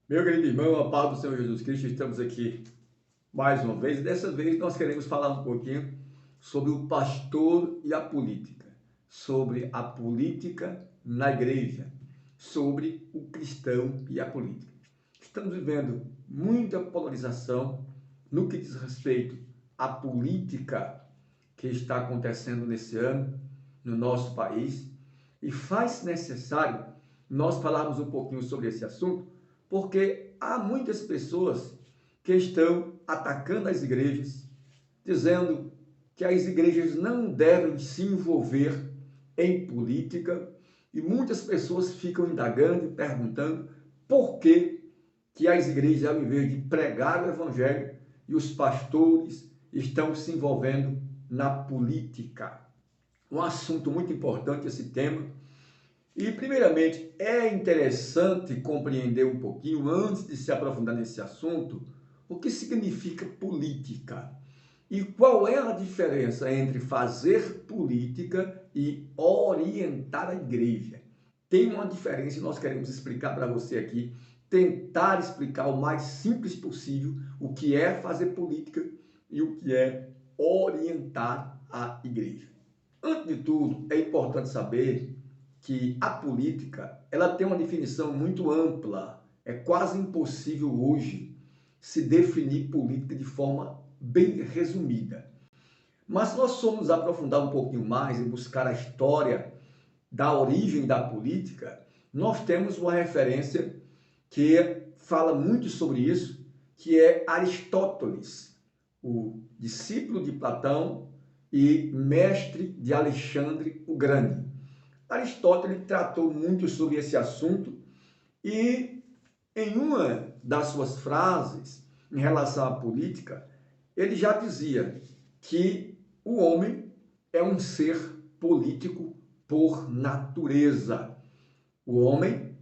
Meu querido irmão, a paz do Senhor Jesus Cristo, estamos aqui mais uma vez. Dessa vez nós queremos falar um pouquinho sobre o pastor e a política, sobre a política na igreja, sobre o cristão e a política. Estamos vivendo muita polarização no que diz respeito à política que está acontecendo nesse ano no nosso país e faz necessário nós falarmos um pouquinho sobre esse assunto, porque há muitas pessoas que estão atacando as igrejas, dizendo que as igrejas não devem se envolver em política, e muitas pessoas ficam indagando e perguntando por que as igrejas, ao invés de pregar o evangelho, e os pastores estão se envolvendo na política. Um assunto muito importante esse tema. E, primeiramente, é interessante compreender um pouquinho, antes de se aprofundar nesse assunto, o que significa política e qual é a diferença entre fazer política e orientar a igreja. Tem uma diferença e nós queremos explicar para você aqui, tentar explicar o mais simples possível o que é fazer política e o que é orientar a igreja. Antes de tudo, é importante saber que a política ela tem uma definição muito ampla. É quase impossível hoje se definir política de forma bem resumida. Mas se nós formos aprofundar um pouquinho mais e buscar a história da origem da política, nós temos uma referência que fala muito sobre isso, que é Aristóteles, o discípulo de Platão e mestre de Alexandre o Grande. Aristóteles tratou muito sobre esse assunto e, em uma das suas frases em relação à política, ele já dizia que o homem é um ser político por natureza. O homem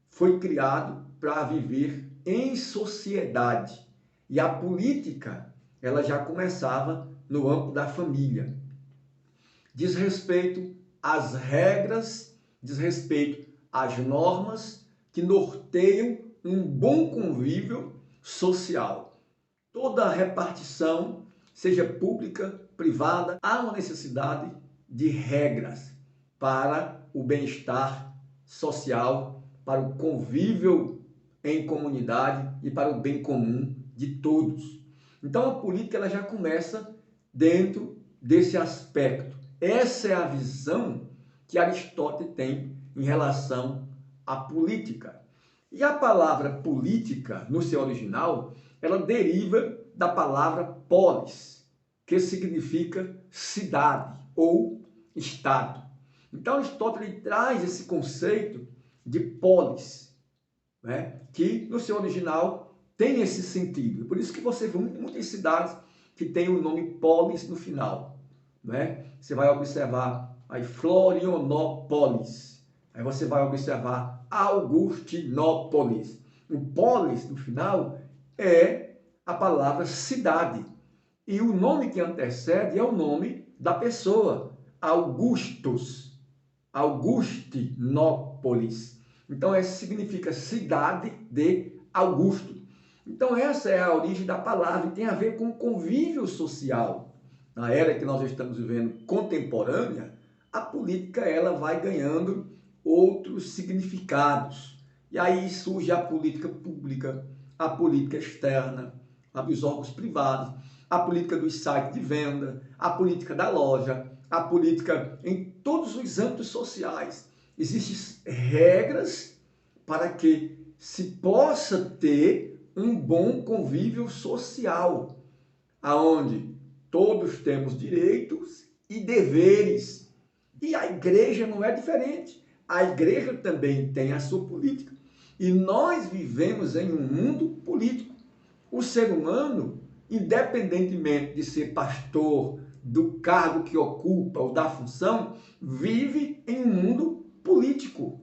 foi criado para viver em sociedade e a política ela já começava no âmbito da família. Diz respeito às regras, diz respeito às normas que norteiam um bom convívio social. Toda repartição, seja pública, privada, há uma necessidade de regras para o bem-estar social, para o convívio em comunidade e para o bem comum de todos. Então a política ela já começa dentro desse aspecto. Essa é a visão que Aristóteles tem em relação à política. E a palavra política, no seu original, ela deriva da palavra polis, que significa cidade ou estado. Então Aristóteles traz esse conceito de polis, né, que no seu original tem esse sentido. Por isso que você vê muitas cidades que têm o nome polis no final. Né? Você vai observar aí Florianópolis, aí você vai observar Augustinópolis. O polis no final é a palavra cidade e o nome que antecede é o nome da pessoa, Augustus, Augustinópolis. Então, essa significa cidade de Augusto. Então, essa é a origem da palavra e tem a ver com convívio social. Na era que nós estamos vivendo contemporânea, a política ela vai ganhando outros significados. E aí surge a política pública, a política externa, a dos órgãos privados, a política dos sites de venda, a política da loja, a política em todos os âmbitos sociais. Existem regras para que se possa ter um bom convívio social, aonde todos temos direitos e deveres. E a igreja não é diferente. A igreja também tem a sua política. E nós vivemos em um mundo político. O ser humano, independentemente de ser pastor, do cargo que ocupa ou da função, vive em um mundo político.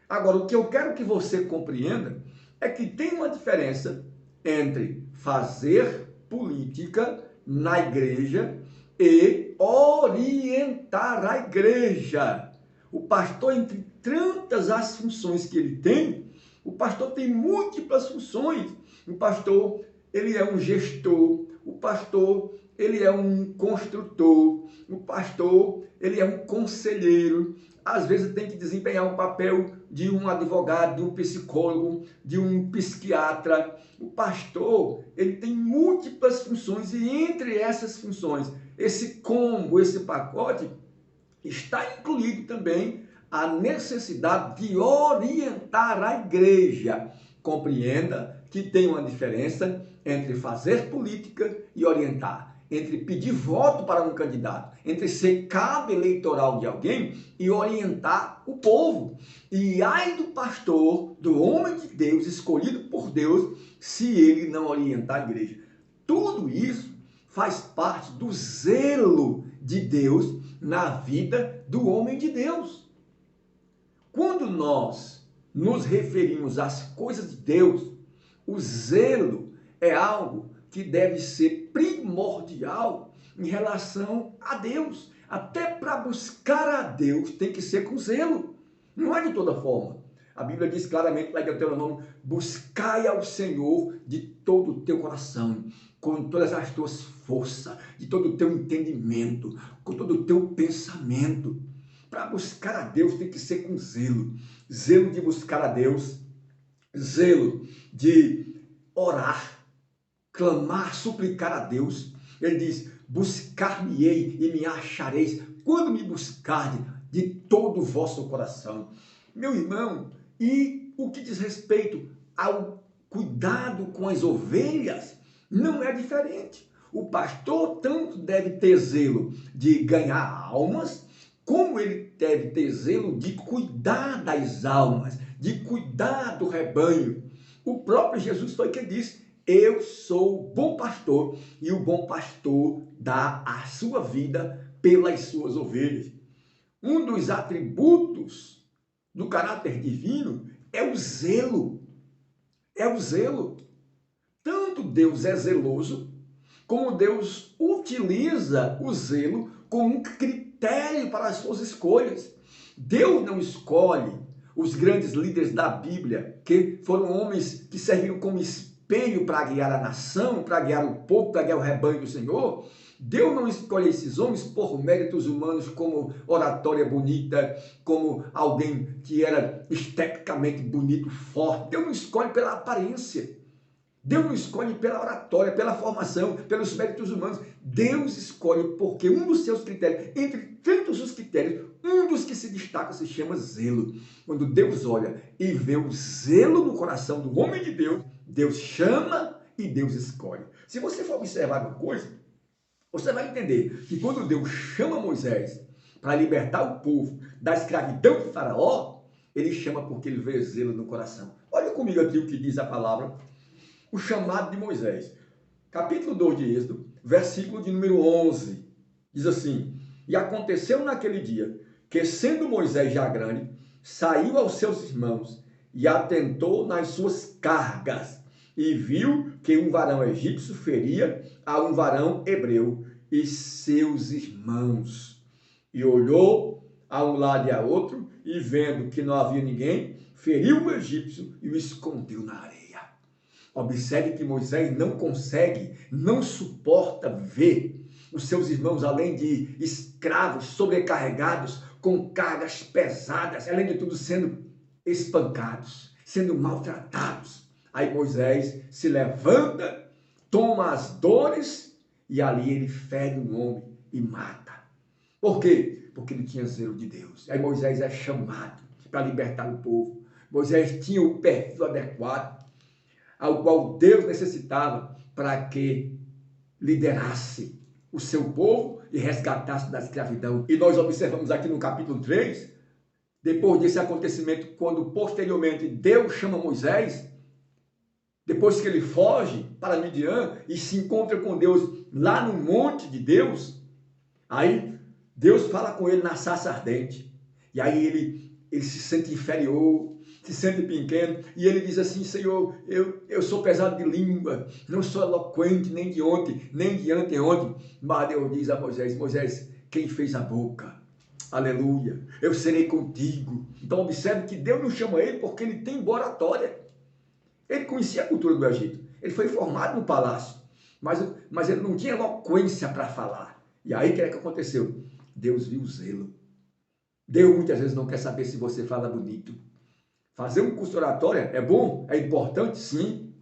Agora, o que eu quero que você compreenda é que tem uma diferença entre fazer política na igreja e orientar a igreja. O pastor, entre tantas as funções que ele tem, O pastor tem múltiplas funções. O pastor, ele é um gestor. O pastor, ele é um construtor. O pastor, ele é um conselheiro. Às vezes tem que desempenhar um papel de um advogado, de um psicólogo, de um psiquiatra. O pastor, ele tem múltiplas funções e entre essas funções, esse combo, esse pacote, está incluído também a necessidade de orientar a igreja. Compreenda que tem uma diferença entre fazer política e orientar, entre pedir voto para um candidato, entre ser cabo eleitoral de alguém e orientar o povo. E ai do pastor, do homem de Deus, escolhido por Deus, se ele não orientar a igreja. Tudo isso faz parte do zelo de Deus na vida do homem de Deus. Quando nós nos referimos às coisas de Deus, o zelo é algo que deve ser primordial em relação a Deus. Até para buscar a Deus tem que ser com zelo. Não é de toda forma. A Bíblia diz claramente lá em Deuteronômio: buscai ao Senhor de todo o teu coração, com todas as tuas forças, de todo o teu entendimento, com todo o teu pensamento. Para buscar a Deus tem que ser com zelo. Zelo de buscar a Deus, zelo de orar, clamar, suplicar a Deus. Ele diz: buscar-me-ei e me achareis, quando me buscardes de todo o vosso coração. Meu irmão, e o que diz respeito ao cuidado com as ovelhas, não é diferente. O pastor tanto deve ter zelo de ganhar almas, como ele deve ter zelo de cuidar das almas, de cuidar do rebanho. O próprio Jesus foi quem disse: eu sou o bom pastor, e o bom pastor dá a sua vida pelas suas ovelhas. Um dos atributos do caráter divino é o zelo. É o zelo. Tanto Deus é zeloso, como Deus utiliza o zelo como um critério para as suas escolhas. Deus não escolhe os grandes líderes da Bíblia, que foram homens que serviram como espelho para guiar a nação, para guiar o povo, para guiar o rebanho do Senhor. Deus não escolhe esses homens por méritos humanos, como oratória bonita, como alguém que era esteticamente bonito, forte. Deus não escolhe pela aparência. Deus não escolhe pela oratória, pela formação, pelos méritos humanos. Deus escolhe porque um dos seus critérios, entre tantos os critérios, um dos que se destaca se chama zelo. Quando Deus olha e vê o zelo no coração do homem de Deus, Deus chama e Deus escolhe. Se você for observar uma coisa, você vai entender que quando Deus chama Moisés para libertar o povo da escravidão de Faraó, ele chama porque ele vê zelo no coração. Olha comigo aqui o que diz a palavra. O chamado de Moisés. Capítulo 2 de Êxodo, versículo de número 11. Diz assim: e aconteceu naquele dia, que sendo Moisés já grande, saiu aos seus irmãos e atentou nas suas cargas, e viu que um varão egípcio feria a um varão hebreu e seus irmãos. E olhou a um lado e a outro, e vendo que não havia ninguém, feriu o egípcio e o escondeu na areia. Observe que Moisés não consegue, não suporta ver os seus irmãos, além de escravos, sobrecarregados, com cargas pesadas, além de tudo sendo espancados, sendo maltratados. Aí Moisés se levanta, toma as dores e ali ele fere um homem e mata. Por quê? Porque ele tinha zelo de Deus. Aí Moisés é chamado para libertar o povo. Moisés tinha o perfil adequado, ao qual Deus necessitava para que liderasse o seu povo e resgatasse da escravidão. E nós observamos aqui no capítulo 3, depois desse acontecimento, quando posteriormente Deus chama Moisés, depois que ele foge para Midian e se encontra com Deus lá no monte de Deus, aí Deus fala com ele na sarça ardente. E aí ele se sente inferior, se sente pequeno, e ele diz assim: Senhor, eu sou pesado de língua, não sou eloquente nem de ontem, nem de anteontem. Mas Deus diz a Moisés: Moisés, quem fez a boca? Aleluia. Eu serei contigo. Então observe que Deus não chama ele porque ele tem boa oratória. Ele conhecia a cultura do Egito. Ele foi formado no palácio. Mas ele não tinha eloquência para falar. E aí o que é que aconteceu? Deus viu o zelo. Deus muitas vezes não quer saber se você fala bonito. Fazer um curso de oratória é bom, é importante, sim.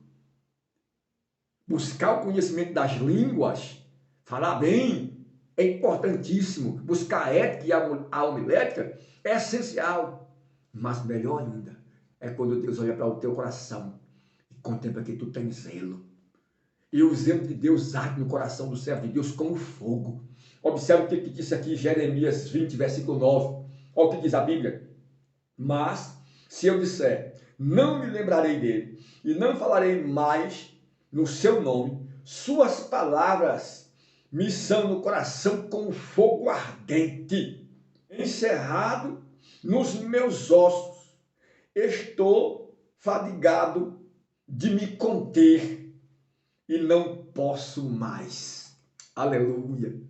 Buscar o conhecimento das línguas, falar bem, é importantíssimo. Buscar a ética e a homilética é essencial. Mas melhor ainda é quando Deus olha para o teu coração e contempla que tu tens zelo. E o zelo de Deus arde no coração do servo de Deus como fogo. Observe o que disse aqui Jeremias 20, versículo 9. Olha o que diz a Bíblia. Mas, se eu disser, não me lembrarei dele, e não falarei mais no seu nome, suas palavras me são no coração como fogo ardente, encerrado nos meus ossos. Estou fadigado de me conter e não posso mais. Aleluia.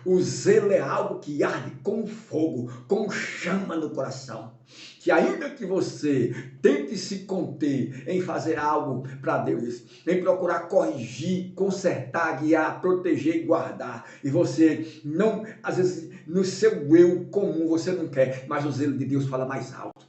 O zelo é algo que arde como fogo, como chama no coração. Que ainda que você tente se conter em fazer algo para Deus, em procurar corrigir, consertar, guiar, proteger e guardar, e você não, às vezes, no seu eu comum você não quer, mas o zelo de Deus fala mais alto.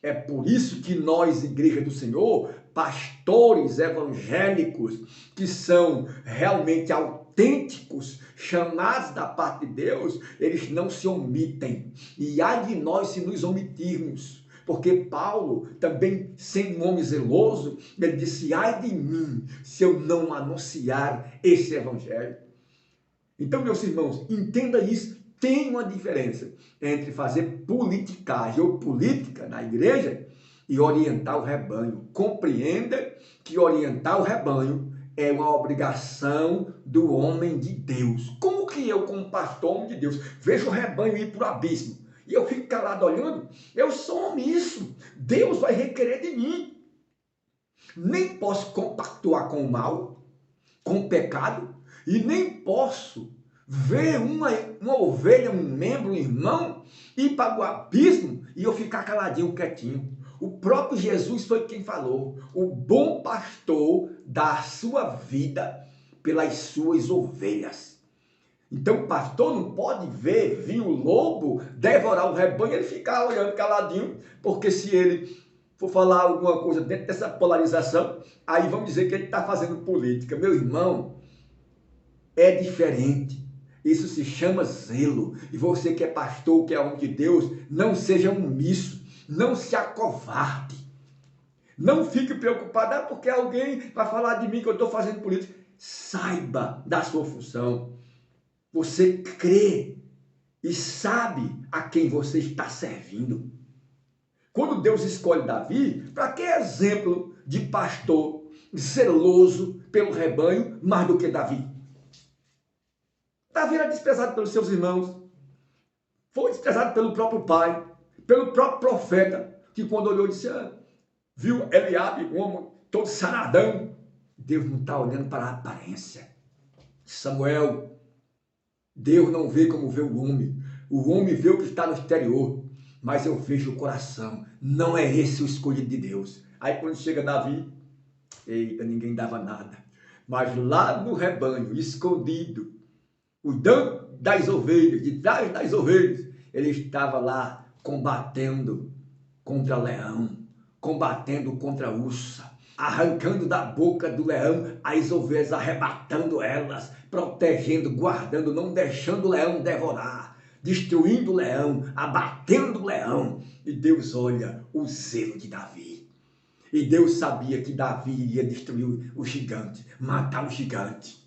É por isso que nós, Igreja do Senhor, pastores evangélicos, que são realmente autênticos, chamados da parte de Deus, eles não se omitem. E há de nós se nos omitirmos. Porque Paulo, também sendo um homem zeloso, ele disse, ai de mim, se eu não anunciar esse evangelho. Então, meus irmãos, entenda isso. Tem uma diferença entre fazer politicagem ou política na igreja e orientar o rebanho. Compreenda que orientar o rebanho é uma obrigação do homem de Deus. Como que eu, como pastor, homem de Deus, vejo o rebanho ir para o abismo e eu fico calado olhando? Eu sou omisso. Deus vai requerer de mim. Nem posso compactuar com o mal, com o pecado, e nem posso ver uma ovelha, um membro, um irmão, ir para o abismo e eu ficar caladinho, quietinho. O próprio Jesus foi quem falou, o bom pastor dá a sua vida pelas suas ovelhas. Então o pastor não pode vir o lobo devorar o rebanho e ele ficar olhando caladinho, porque se ele for falar alguma coisa dentro dessa polarização, aí vamos dizer que ele está fazendo política. Meu irmão, é diferente. Isso se chama zelo. E você que é pastor, que é homem de Deus, não seja omisso, não se acovarde. Não fique preocupado, porque alguém vai falar de mim que eu estou fazendo política. Saiba da sua função. Você crê e sabe a quem você está servindo. Quando Deus escolhe Davi, para que exemplo de pastor zeloso pelo rebanho mais do que Davi? Davi era desprezado pelos seus irmãos, foi desprezado pelo próprio pai, pelo próprio profeta, que quando olhou disse, viu Eliabe, um homem todo saradão. Deus não está olhando para a aparência. Samuel, Deus não vê como vê o homem vê o que está no exterior, mas eu vejo o coração, não é esse o escolhido de Deus. Aí quando chega Davi, eita, ninguém dava nada, mas lá no rebanho, escondido, cuidando das ovelhas, de trás das ovelhas, ele estava lá combatendo contra leão, combatendo contra ursa, arrancando da boca do leão as ovelhas, arrebatando elas, protegendo, guardando, não deixando o leão devorar, destruindo o leão, abatendo o leão. E Deus olha o zelo de Davi. E Deus sabia que Davi iria destruir o gigante, matar o gigante.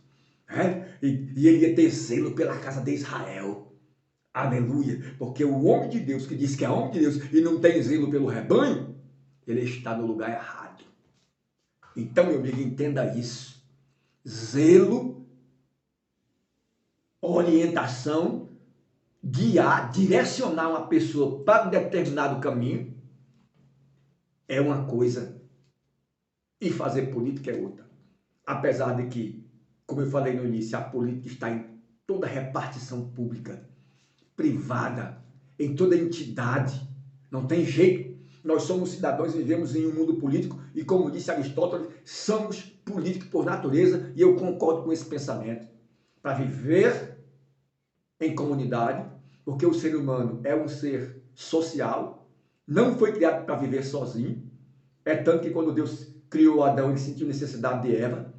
E ele ia ter zelo pela casa de Israel. Aleluia. Porque o homem de Deus, que diz que é homem de Deus e não tem zelo pelo rebanho, ele está no lugar errado. Então, meu amigo, entenda isso. Zelo, orientação, guiar, direcionar uma pessoa para um determinado caminho é uma coisa e fazer política é outra. Apesar de que, como eu falei no início, a política está em toda repartição pública, privada, em toda entidade. Não tem jeito. Nós somos cidadãos e vivemos em um mundo político e, como disse Aristóteles, somos políticos por natureza, e eu concordo com esse pensamento. Para viver em comunidade, porque o ser humano é um ser social, não foi criado para viver sozinho. É tanto que quando Deus criou Adão, ele sentiu necessidade de Eva,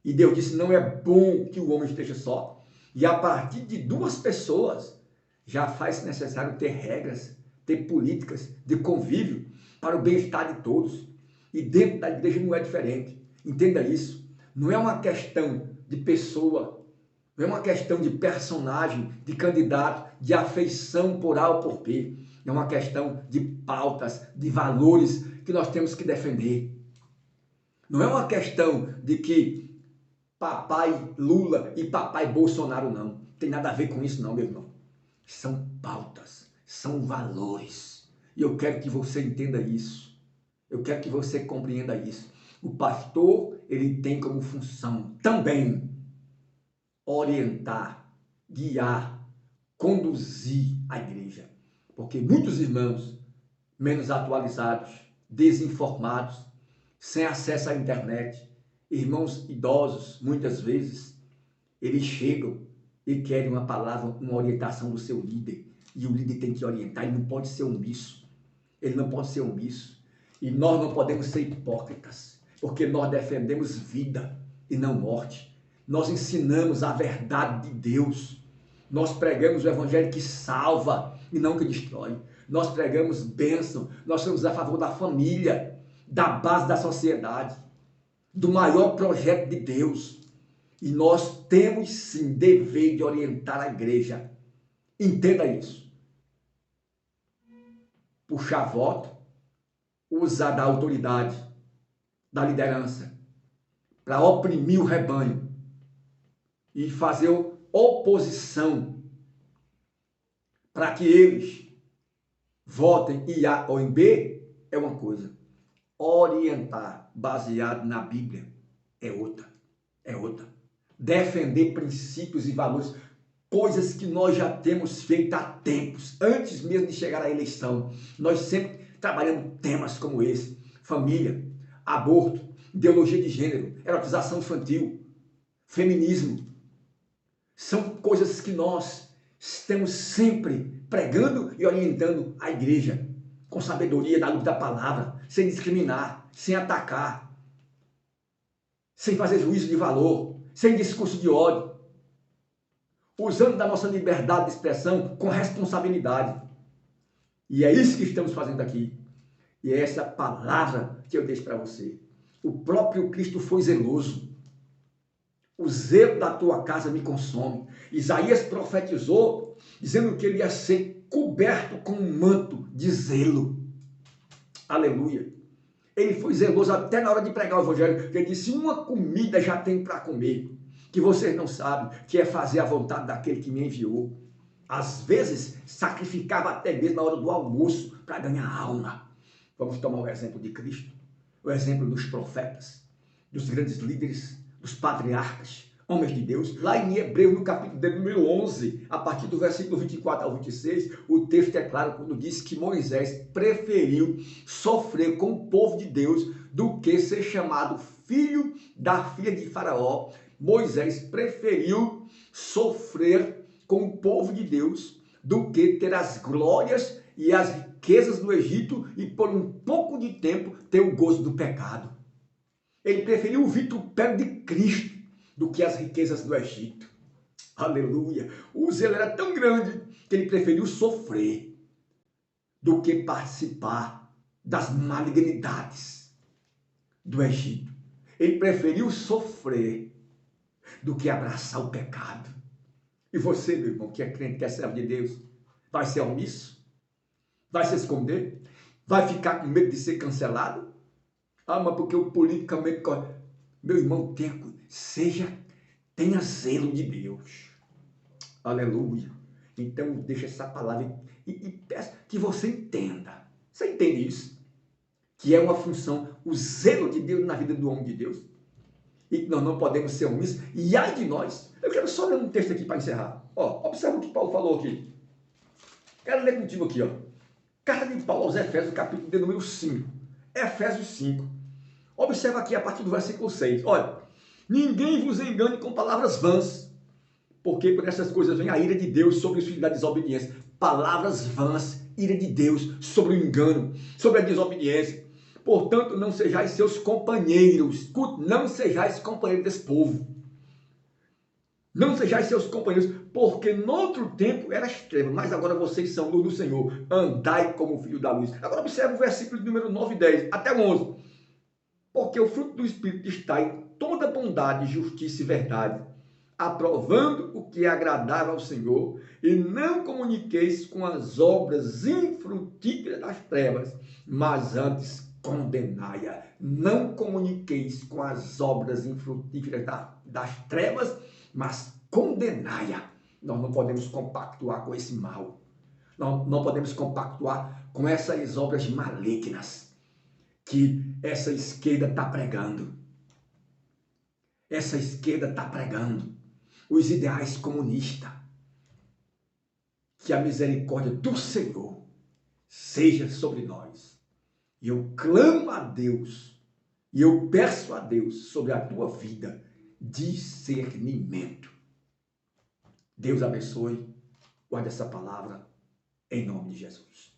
e Deus disse, não é bom que o homem esteja só. E a partir de duas pessoas, já faz necessário ter regras, ter políticas de convívio para o bem-estar de todos. E dentro da igreja não é diferente. Entenda isso. Não é uma questão de pessoa, não é uma questão de personagem, de candidato, de afeição por A ou por B. É uma questão de pautas, de valores que nós temos que defender. Não é uma questão de que papai Lula e papai Bolsonaro não. Tem nada a ver com isso não, meu irmão. São pautas, são valores. E eu quero que você entenda isso. Eu quero que você compreenda isso. O pastor, ele tem como função também orientar, guiar, conduzir a igreja. Porque muitos irmãos menos atualizados, desinformados, sem acesso à internet, irmãos idosos, muitas vezes, eles chegam e querem uma palavra, uma orientação do seu líder. E o líder tem que orientar, ele não pode ser omisso. Ele não pode ser omisso. E nós não podemos ser hipócritas, porque nós defendemos vida e não morte. Nós ensinamos a verdade de Deus. Nós pregamos o evangelho que salva e não que destrói. Nós pregamos bênção. Nós somos a favor da família, da base da sociedade, do maior projeto de Deus. E nós temos sim dever de orientar a igreja. Entenda isso. Puxar voto, usar da autoridade, da liderança, para oprimir o rebanho e fazer oposição para que eles votem em A ou em B é uma coisa. Orientar baseado na Bíblia é outra. É outra. Defender princípios e valores, coisas que nós já temos feito há tempos, antes mesmo de chegar à eleição. Nós sempre trabalhamos temas como esse: família, aborto, ideologia de gênero, erotização infantil, feminismo. São coisas que nós estamos sempre pregando e orientando a igreja, com sabedoria, da luz da palavra, sem discriminar, sem atacar, sem fazer juízo de valor, sem discurso de ódio, usando da nossa liberdade de expressão com responsabilidade. E é isso que estamos fazendo aqui. E é essa palavra que eu deixo para você. O próprio Cristo foi zeloso. O zelo da tua casa me consome. Isaías profetizou, dizendo que ele ia ser coberto com um manto de zelo. Aleluia. Ele foi zeloso até na hora de pregar o evangelho. Ele disse, uma comida já tem para comer, que vocês não sabem, que é fazer a vontade daquele que me enviou. Às vezes, sacrificava até mesmo na hora do almoço para ganhar alma. Vamos tomar o exemplo de Cristo, o exemplo dos profetas, dos grandes líderes, dos patriarcas, homens de Deus. Lá em Hebreus, no capítulo de número 11, a partir do versículo 24 ao 26, o texto é claro quando diz que Moisés preferiu sofrer com o povo de Deus do que ser chamado filho da filha de Faraó. Moisés preferiu sofrer com o povo de Deus do que ter as glórias e as riquezas do Egito e por um pouco de tempo ter o gozo do pecado. Ele preferiu o vitupério de Cristo do que as riquezas do Egito. Aleluia! O zelo era tão grande que ele preferiu sofrer do que participar das malignidades do Egito. Ele preferiu sofrer do que abraçar o pecado. E você, meu irmão, que é crente, que é servo de Deus, vai ser omisso? Vai se esconder? Vai ficar com medo de ser cancelado? Ah, mas porque o politicamente... Meu irmão, tenha zelo de Deus. Aleluia. Então, deixa essa palavra e peço que você entenda. Você entende isso? Que é uma função, o zelo de Deus na vida do homem de Deus. E que nós não podemos ser omissos. E ai de nós. Eu quero só ler um texto aqui para encerrar. Ó, observa o que Paulo falou aqui. Quero ler contigo aqui, ó. Carta de Paulo aos Efésios, capítulo de número 5. Efésios 5. Observa aqui a partir do versículo 6. Olha, ninguém vos engane com palavras vãs, porque por essas coisas vem a ira de Deus sobre os filhos da desobediência. Palavras vãs, ira de Deus sobre o engano, sobre a desobediência. Portanto, não sejais seus companheiros. Não sejais companheiros desse povo. Não sejais seus companheiros, porque no outro tempo eras trevas, mas agora vocês são luz do Senhor. Andai como filho da luz. Agora observe o versículo de número 9 e 10, até o 11. Porque o fruto do Espírito está em toda bondade, justiça e verdade, aprovando o que é agradável ao Senhor, e não comuniqueis com as obras infrutíferas das trevas, mas antes condenai-a. Não comuniqueis com as obras infrutíferas das trevas, mas condenai-a. Nós não podemos compactuar com esse mal. Nós não podemos compactuar com essas obras malignas que essa esquerda está pregando. Essa esquerda está pregando os ideais comunistas. Que a misericórdia do Senhor seja sobre nós. E eu clamo a Deus, e eu peço a Deus sobre a tua vida discernimento. Deus abençoe. Guarde essa palavra em nome de Jesus.